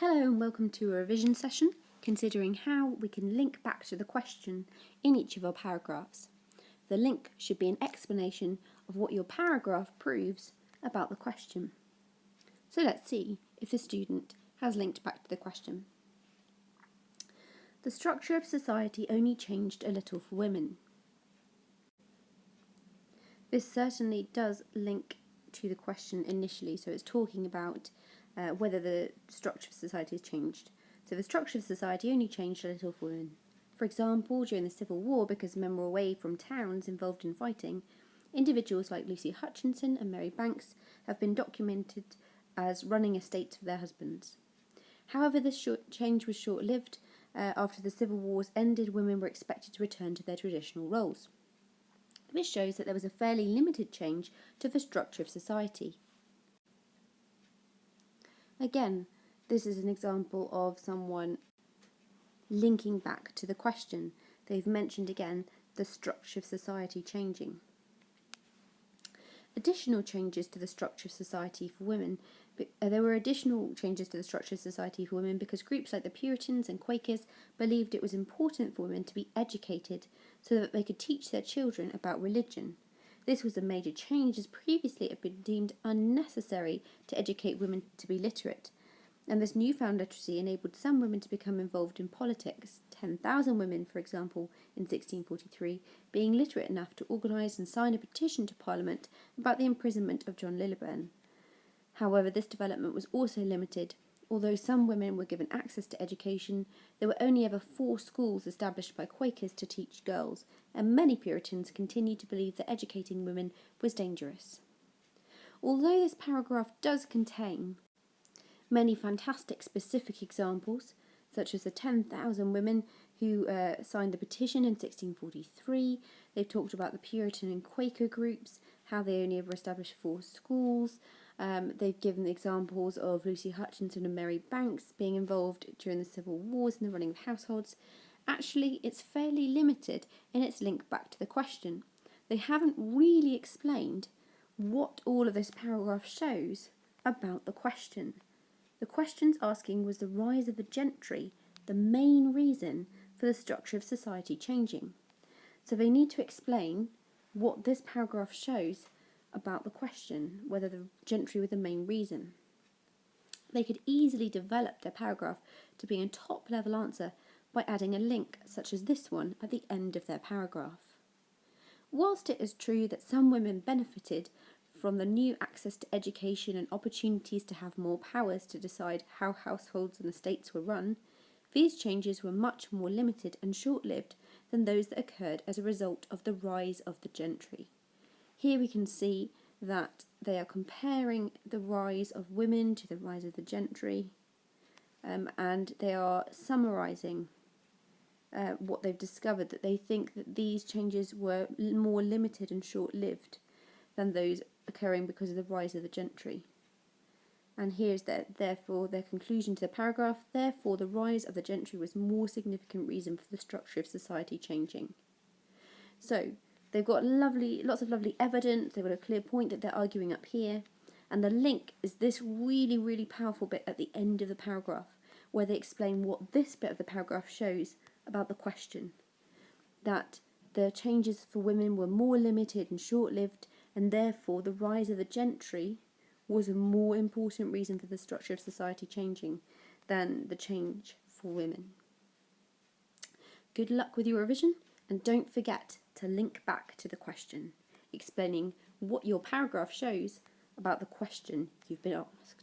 Hello and welcome to a revision session considering how we can link back to the question in each of our paragraphs. The link should be an explanation of what your paragraph proves about the question. So let's see if the student has linked back to the question. The structure of society only changed a little for women. This certainly does link to the question initially, so it's talking about whether the structure of society has changed. So the structure of society only changed a little for women. For example, during the Civil War, because men were away from towns involved in fighting, individuals like Lucy Hutchinson and Mary Banks have been documented as running estates for their husbands. However, this change was short-lived. After the Civil Wars ended, women were expected to return to their traditional roles. This shows that there was a fairly limited change to the structure of society. Again, this is an example of someone linking back to the question. They've mentioned again the structure of society changing. Additional changes to the structure of society for women. There were additional changes to the structure of society for women because groups like the Puritans and Quakers believed it was important for women to be educated so that they could teach their children about religion. This was a major change, as previously it had been deemed unnecessary to educate women to be literate, and this newfound literacy enabled some women to become involved in politics. 10,000 women, for example, in 1643, being literate enough to organise and sign a petition to Parliament about the imprisonment of John Lilburne. However, this development was also limited. Although some women were given access to education, there were only ever 4 schools established by Quakers to teach girls, and many Puritans continued to believe that educating women was dangerous. Although this paragraph does contain many fantastic specific examples, such as the 10,000 women who signed the petition in 1643, they've talked about the Puritan and Quaker groups, how they only ever established 4 schools. They've given examples of Lucy Hutchinson and Mary Banks being involved during the Civil Wars in the running of households. Actually, it's fairly limited in its link back to the question. They haven't really explained what all of this paragraph shows about the question. The question's asking, was the rise of the gentry the main reason for the structure of society changing? So they need to explain what this paragraph shows about the question, whether the gentry were the main reason. They could easily develop their paragraph to be a top-level answer by adding a link, such as this one, at the end of their paragraph. Whilst it is true that some women benefited from the new access to education and opportunities to have more powers to decide how households and estates were run, these changes were much more limited and short-lived than those that occurred as a result of the rise of the gentry. Here we can see that they are comparing the rise of women to the rise of the gentry, and they are summarising what they've discovered, that they think that these changes were more limited and short-lived than those occurring because of the rise of the gentry. And here's therefore their conclusion to the paragraph. Therefore, the rise of the gentry was more significant reason for the structure of society changing. So they've got lots of lovely evidence. They've got a clear point that they're arguing up here, and the link is this really, really powerful bit at the end of the paragraph, where they explain what this bit of the paragraph shows about the question, that the changes for women were more limited and short-lived, and therefore the rise of the gentry was a more important reason for the structure of society changing than the change for women. Good luck with your revision, and don't forget to link back to the question, explaining what your paragraph shows about the question you've been asked.